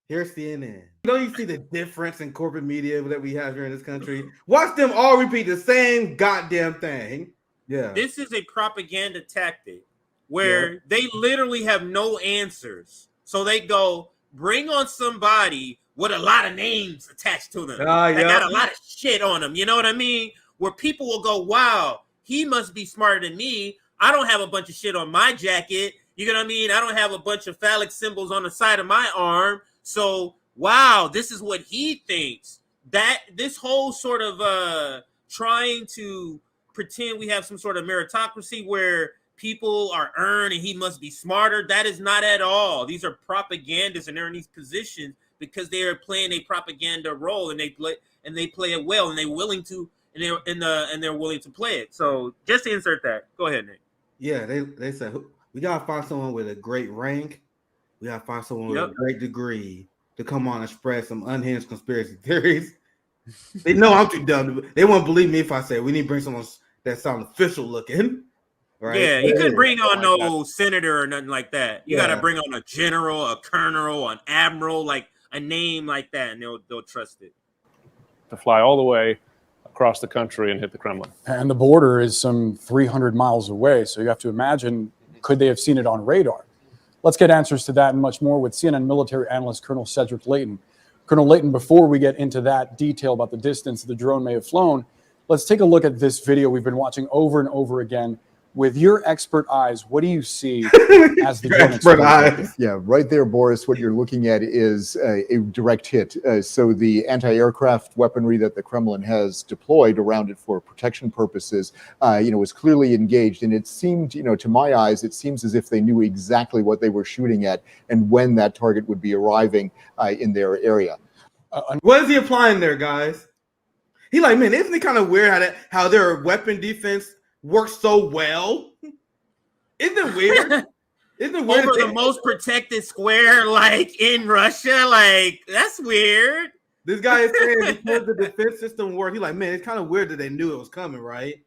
Here's CNN. You see the difference in corporate media that we have here in this country? Watch them all repeat the same goddamn thing. Yeah. This is a propaganda tactic where they literally have no answers. So they go, bring on somebody with a lot of names attached to them. They got a lot of shit on them. You know what I mean? Where people will go, wow, he must be smarter than me. I don't have a bunch of shit on my jacket. You know what I mean? I don't have a bunch of phallic symbols on the side of my arm. So, wow, this is what he thinks. That this whole sort of trying to pretend we have some sort of meritocracy where people are earned and he must be smarter. That is not at all. These are propagandists, and they're in these positions because they are playing a propaganda role, and they play it well, and they're willing to, and they're willing to play it. So just to insert that, go ahead, Nick. Yeah, they said we gotta find someone with a great rank. We gotta find someone with a great degree to come on and spread some unhinged conspiracy theories. They know I'm too dumb. They won't believe me if I say we need to bring someone that sounds official looking. Right? Yeah, you couldn't bring on no senator or nothing like that. You gotta bring on a general, a colonel, an admiral, like a name like that, and they'll trust it. To fly all the way across the country and hit the Kremlin. And the border is some 300 miles away, so you have to imagine, could they have seen it on radar? Let's get answers to that and much more with CNN military analyst Colonel Cedric Leighton. Colonel Leighton, before we get into that detail about the distance the drone may have flown, let's take a look at this video we've been watching over and over again. With your expert eyes, what do you see as the drone expert eyes? Yeah, right there, Boris. What you're looking at is a direct hit. So the anti-aircraft weaponry that the Kremlin has deployed around it for protection purposes, was clearly engaged. And it seemed, to my eyes, it seems as if they knew exactly what they were shooting at and when that target would be arriving in their area. What is he applying there, guys? He like, man, isn't it kind of weird how their weapon defense works so well? Isn't it weird? Isn't it weird? Over the most protected square, like in Russia, like that's weird. This guy is saying because the defense system worked. He's like, man, it's kind of weird that they knew it was coming, right?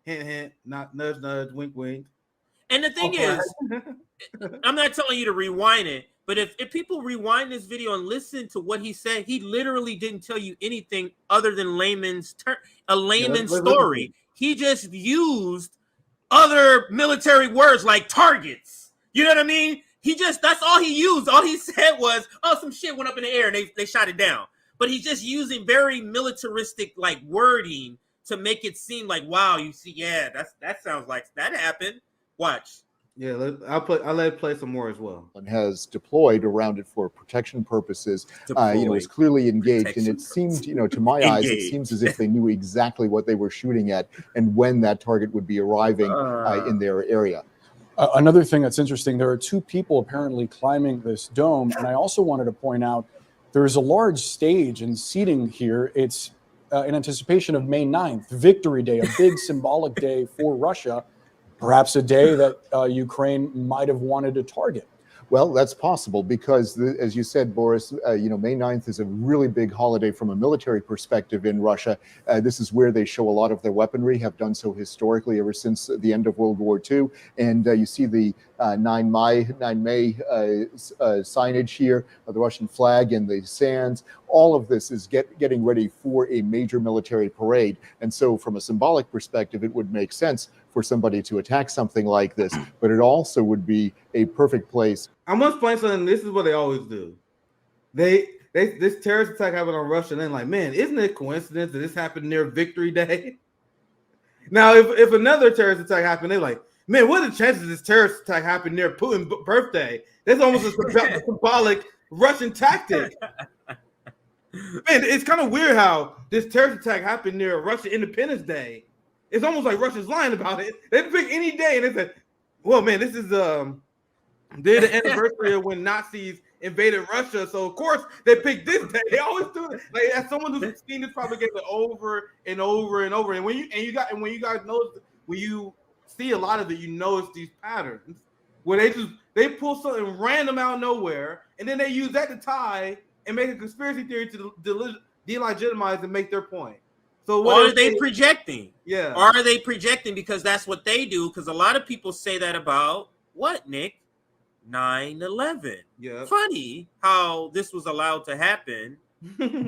Hint, hint, not nudge, nudge, wink, wink. And the thing is, I'm not telling you to rewind it, but if people rewind this video and listen to what he said, he literally didn't tell you anything other than a layman's story. He just used other military words like targets. You know what I mean? That's all he used. All he said was, oh, some shit went up in the air and they shot it down. But he's just using very militaristic like wording to make it seem like, wow, you see, yeah, that sounds like that happened. Watch. Yeah, I'll let it play some more as well. And has deployed around it for protection purposes. Was clearly engaged, and it seemed, to my eyes, it seems as if they knew exactly what they were shooting at and when that target would be arriving in their area. Another thing that's interesting, there are two people apparently climbing this dome, and I also wanted to point out there is a large stage and seating here. It's in anticipation of May 9th, Victory Day, a big symbolic day for Russia. Perhaps a day that Ukraine might have wanted to target. Well, that's possible because, as you said, Boris, May 9th is a really big holiday from a military perspective in Russia. This is where they show a lot of their weaponry, have done so historically ever since the end of World War II. And you see the 9 May signage here, the Russian flag and the sands. All of this is getting ready for a major military parade. And so from a symbolic perspective, it would make sense for somebody to attack something like this, but it also would be a perfect place. I must point something. This is what they always do. This terrorist attack happened on Russia, and they're like, man, isn't it a coincidence that this happened near Victory Day? Now, if another terrorist attack happened, they're like, man, what are the chances this terrorist attack happened near Putin's birthday? That's almost a symbolic Russian tactic. Man, it's kind of weird how this terrorist attack happened near Russian Independence Day. It's almost like Russia's lying about it. They pick any day, and they say, well, man, this is the anniversary of when Nazis invaded Russia. So, of course, they pick this day. They always do it. Like, as someone who's seen this propaganda over and over and over. And when you guys notice, when you see a lot of it, you notice these patterns where they pull something random out of nowhere, and then they use that to tie and make a conspiracy theory to delegitimize and make their point. So what are they projecting? Yeah. Are they projecting because that's what they do? Because a lot of people say that about what, Nick? 9/11. Yeah. Funny how this was allowed to happen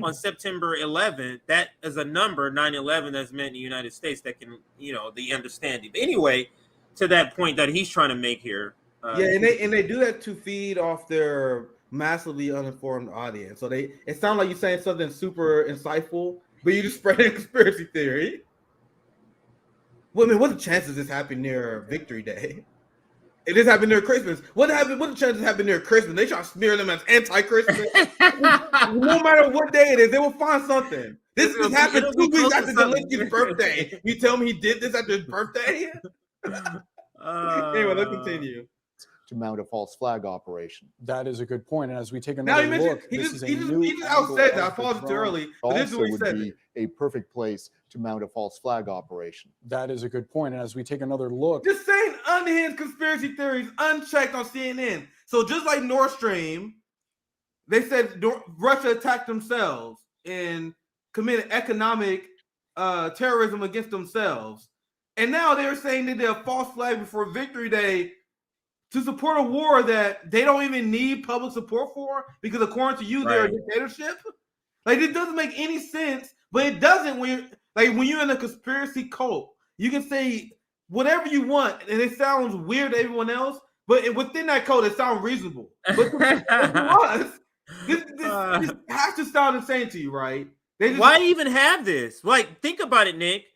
on September 11th. That is a number, 9/11, that's meant in the United States that can, the understanding. But anyway, to that point that he's trying to make here. And they do that to feed off their massively uninformed audience. So it sounds like you're saying something super insightful, but you just spread a conspiracy theory. Well, I mean, what are the chances this happened near Victory Day? It just happened near Christmas. What are the chances happened near Christmas? They try to smear them as anti-Christmas. No matter what day it is, they will find something. This happened 2 weeks after Zelensky's birthday. You tell me he did this after his birthday? Anyway, let's continue. To mount a false flag operation. That is a good point. And as we take another look, he just outsaid that. I paused too early. But this is what he said. A perfect place to mount a false flag operation. That is a good point. And as we take another look, just saying unhinged conspiracy theories unchecked on CNN. So just like Nord Stream, they said Russia attacked themselves and committed economic terrorism against themselves. And now they're saying they did a false flag before Victory Day to support a war that they don't even need public support for because according to you, they're a dictatorship. Like, it doesn't make any sense, but it doesn't when you're in a conspiracy cult. You can say whatever you want, and it sounds weird to everyone else, but within that cult, it sounds reasonable. But this has to sound insane to you, right? Why even have this? Like, think about it, Nick.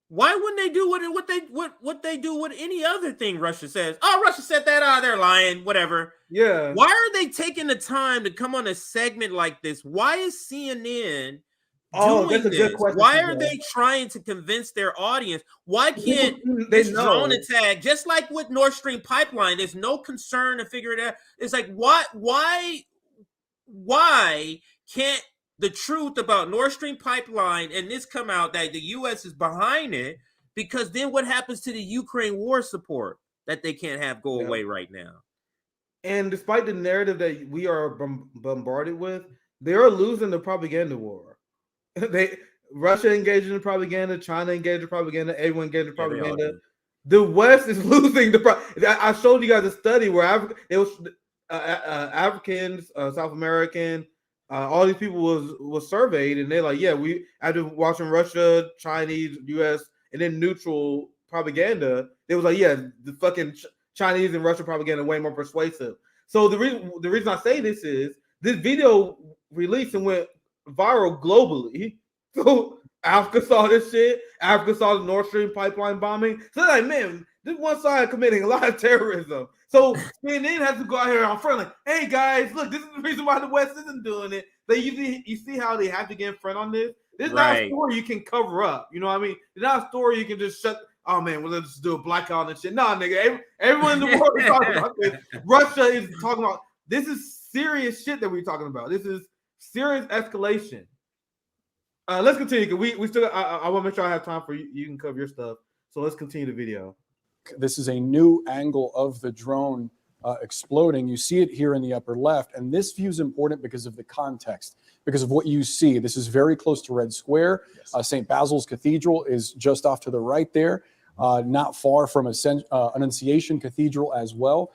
Why wouldn't they do what they do with any other thing Russia says? Oh, Russia said that. They're lying. Whatever. Yeah. Why are they taking the time to come on a segment like this? Why is CNN doing that's a this? good question. Why are they trying to convince their audience? Why can't this drone attack, just like with Nord Stream pipeline, there's no concern to figure it out. It's like, why can't the truth about Nord Stream pipeline and this come out that the U.S. is behind it? Because then what happens to the Ukraine war support that they can't have go away right now? And despite the narrative that we are bombarded with, they are losing the propaganda war. Russia engaged in the propaganda, China engaged in propaganda, everyone engaged in propaganda. The West is losing I showed you guys a study where Africans, South American, all these people was surveyed, and they're like, yeah, we after watching Russia, Chinese, U.S., and then neutral propaganda, they was like, yeah, the fucking Chinese and Russian propaganda way more persuasive. So the reason I say this is this video released and went viral globally. So Africa saw this shit. Africa saw the Nord Stream pipeline bombing. So they're like, man, this one side committing a lot of terrorism. So CNN has to go out here on front like, hey guys, look, this is the reason why the West isn't doing it. You see how they have to get in front on this. This is not a story you can cover up. You know what I mean? It's not a story you can just shut. Oh man, well, let's just do a blackout and shit. Nah, nigga, everyone in the world is talking about this. Russia is talking about this. Is serious shit that we're talking about. This is serious escalation. Let's continue. We still. I want to make sure I have time for you. You can cover your stuff. So let's continue the video. This is a new angle of the drone exploding. You see it here in the upper left, and this view is important because of the context, because of what you see. This is very close to Red Square. Yes. St. Basil's Cathedral is just off to the right there, not far from Annunciation Cathedral as well.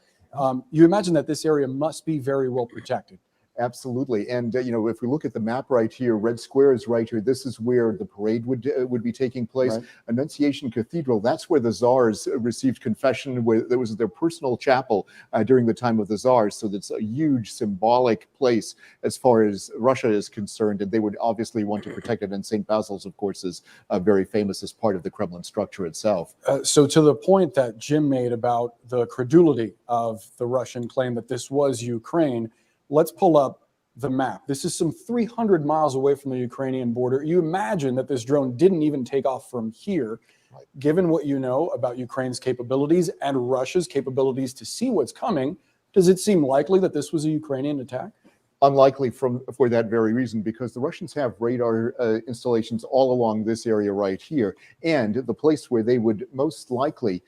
You imagine that this area must be very well protected. Absolutely. And, if we look at the map right here, Red Square is right here. This is where the parade would be taking place. Right. Annunciation Cathedral, that's where the Tsars received confession, where there was their personal chapel during the time of the Tsars. So that's a huge symbolic place as far as Russia is concerned. And they would obviously want to protect it. And St. Basil's, of course, is very famous as part of the Kremlin structure itself. So to the point that Jim made about the credulity of the Russian claim that this was Ukraine, let's pull up the map. This is some 300 miles away from the Ukrainian border. You imagine that this drone didn't even take off from here. Right. Given what you know about Ukraine's capabilities and Russia's capabilities to see what's coming, does it seem likely that this was a Ukrainian attack? Unlikely for that very reason, because the Russians have radar installations all along this area right here. And the place where they would most likely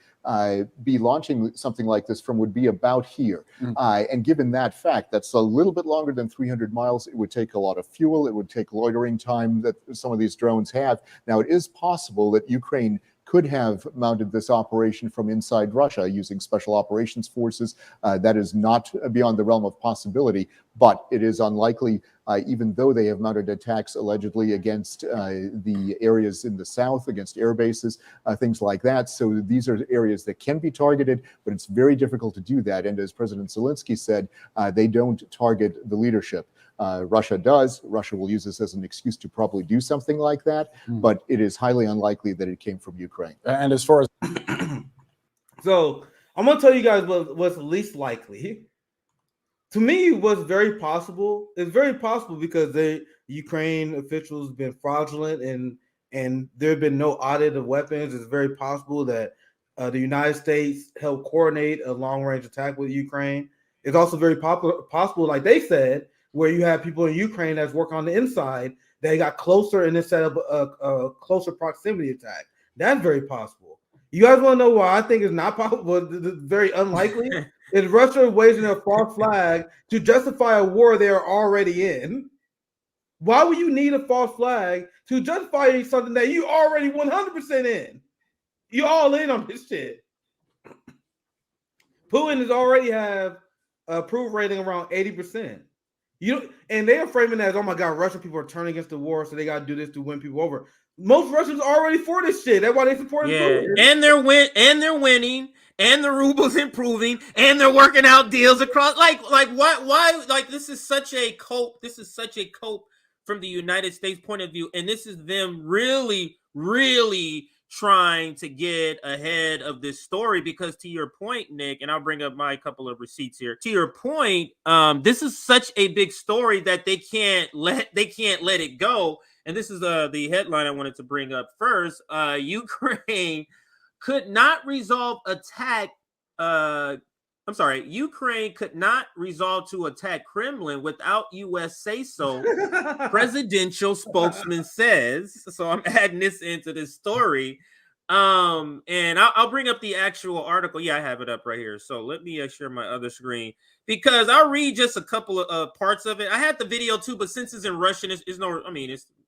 be launching something like this from would be about here. And given that fact, that's a little bit longer than 300 miles. It would take a lot of fuel. It would take loitering time that some of these drones have. Now, it is possible that Ukraine could have mounted this operation from inside Russia using special operations forces. That is not beyond the realm of possibility, but it is unlikely, even though they have mounted attacks allegedly against the areas in the south, against air bases, things like that. So these are areas that can be targeted, but it's very difficult to do that. And as President Zelensky said, they don't target the leadership. Russia does. Russia will use this as an excuse to probably do something like that, but it is highly unlikely that it came from Ukraine. And as far as so, I'm gonna tell you guys what's least likely. To me, what's very possible. It's very possible because Ukraine officials have been fraudulent and there have been no audit of weapons. It's very possible that the United States helped coordinate a long-range attack with Ukraine. It's also very possible, like they said, where you have people in Ukraine that's working on the inside, they got closer and then set up a closer proximity attack. That's very possible. You guys want to know why I think it's not possible? It's very unlikely. Is Russia waging a false flag to justify a war they are already in? Why would you need a false flag to justify something that you already 100% in? You all in on this shit. Putin has already have approval rating around 80%. And they are framing it as, oh my God, Russian people are turning against the war, so they got to do this to win people over. Most Russians are already for this shit. That's why they support Putin. And they're winning, and the ruble's improving, and they're working out deals across. Like why? Like this is such a cope. This is such a cope from the United States point of view, and this is them really, really trying to get ahead of this story, because to your point, Nick, and I'll bring up my couple of receipts here. To your point, this is such a big story that they can't let it go. And this is the headline I wanted to bring up first. Ukraine could not resolve attack. Ukraine could not resolve to attack Kremlin without U.S. say-so, presidential spokesman says. So I'm adding this into this story. And I'll bring up the actual article. Yeah, I have it up right here. So let me share my other screen, because I'll read just a couple of parts of it. I had the video too, but since it's in Russian, it's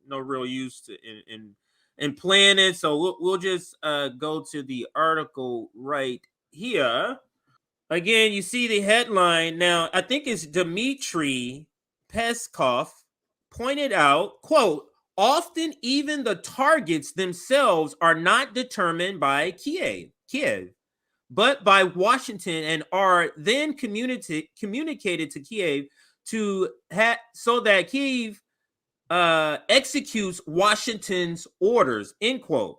no real use in playing it. So we'll just go to the article right here. Again, you see the headline. Now, I think it's Dmitry Peskov pointed out, quote, often even the targets themselves are not determined by Kiev, but by Washington, and are then communicated to Kiev so that Kiev executes Washington's orders, end quote.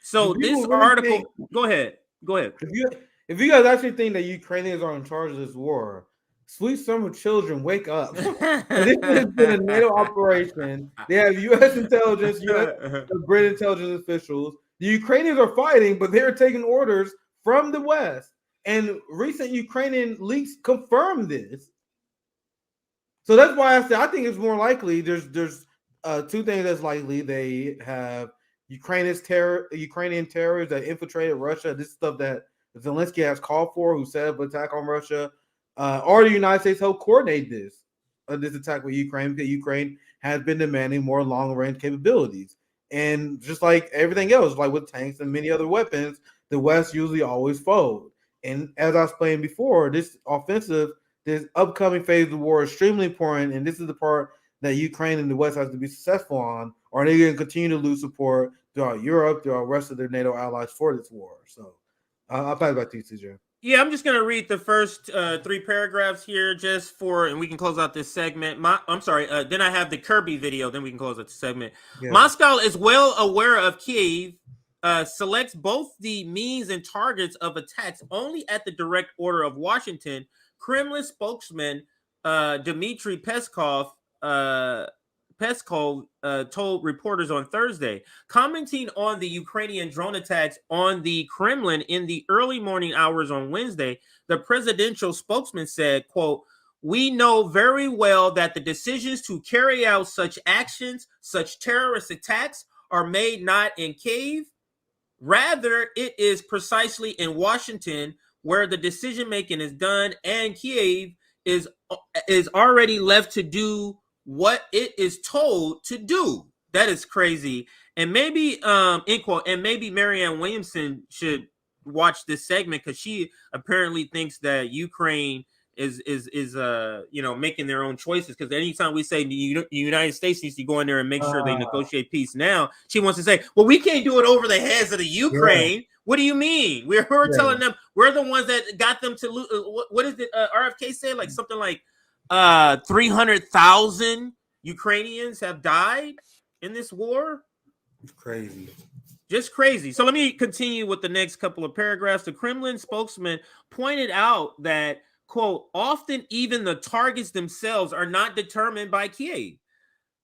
So this article, go ahead. If you guys actually think that Ukrainians are in charge of this war, sweet summer children, wake up. This has been a NATO operation. They have U.S. intelligence, British intelligence officials. The Ukrainians are fighting, but they're taking orders from the West. And recent Ukrainian leaks confirm this. So that's why I said I think it's more likely. There's two things that's likely. They have Ukrainian terrorists that infiltrated Russia. This is stuff that Zelensky has called for, who set up an attack on Russia, or the United States helped coordinate this attack with Ukraine, because Ukraine has been demanding more long-range capabilities. And just like everything else, like with tanks and many other weapons, the West usually always fold. And as I explained before, this upcoming phase of the war is extremely important, and this is the part that Ukraine and the West has to be successful on, or they're going to continue to lose support throughout Europe, throughout the rest of their NATO allies for this war. So I'll pass it back to you, CJ. Yeah, I'm just going to read the first 3 paragraphs here and we can close out this segment. Then I have the Kirby video, then we can close out the segment. Yeah. Moscow is well aware of Kyiv, selects both the means and targets of attacks only at the direct order of Washington. Kremlin spokesman Dmitry Peskov told reporters on Thursday, commenting on the Ukrainian drone attacks on the Kremlin in the early morning hours on Wednesday. The presidential spokesman said, quote, "We know very well that the decisions to carry out such actions, such terrorist attacks, are made not in Kyiv. Rather, it is precisely in Washington where the decision-making is done, and Kyiv is already left to do what it is told to do." That is crazy. And maybe, end quote, and maybe Marianne Williamson should watch this segment because she apparently thinks that Ukraine is making their own choices. Because anytime we say the United States needs to go in there and make sure they negotiate peace now, she wants to say, well, we can't do it over the heads of the Ukraine. Yeah. What do you mean? We're telling them we're the ones that got them to lose. What is it? RFK said like something like 300,000 Ukrainians have died in this war. Crazy. Just crazy. So let me continue with the next couple of paragraphs. The Kremlin spokesman pointed out that, quote, often even the targets themselves are not determined by Kiev,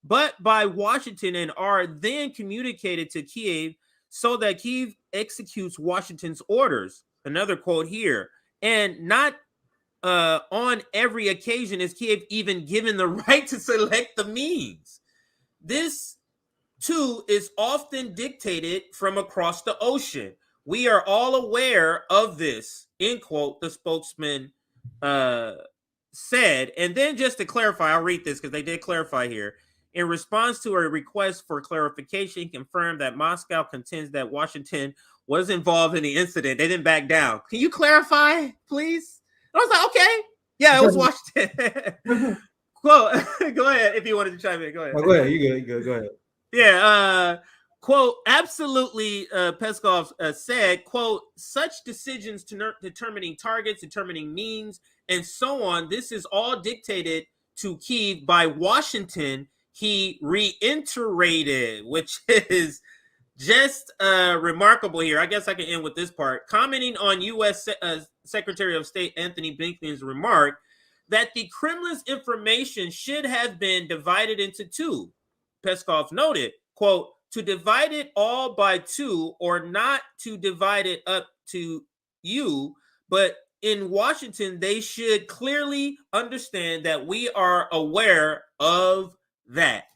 but by Washington and are then communicated to Kiev so that Kiev executes Washington's orders. Another quote here. And not on every occasion is Kiev even given the right to select the means. This too is often dictated from across the ocean. We are all aware of this, end quote, the spokesman said. And then just to clarify, I'll read this because they did clarify here. In response to a request for clarification, he confirmed that Moscow contends that Washington was involved in the incident. They didn't back down. Can you clarify, please? And I was like, okay. Yeah, it was Washington. Well, go ahead if you wanted to chime in. Go ahead. Oh, go ahead. You good. Go ahead. Yeah, quote, absolutely, Peskov said, quote, such decisions to determining targets, determining means, and so on, this is all dictated to Kyiv by Washington, he reiterated, which is just remarkable here. I guess I can end with this part. Commenting on U.S. Secretary of State Anthony Blinken's remark that the Kremlin's information should have been divided into two. Peskov noted, quote, to divide it all by two or not to divide it up to you, but in Washington, they should clearly understand that we are aware of that.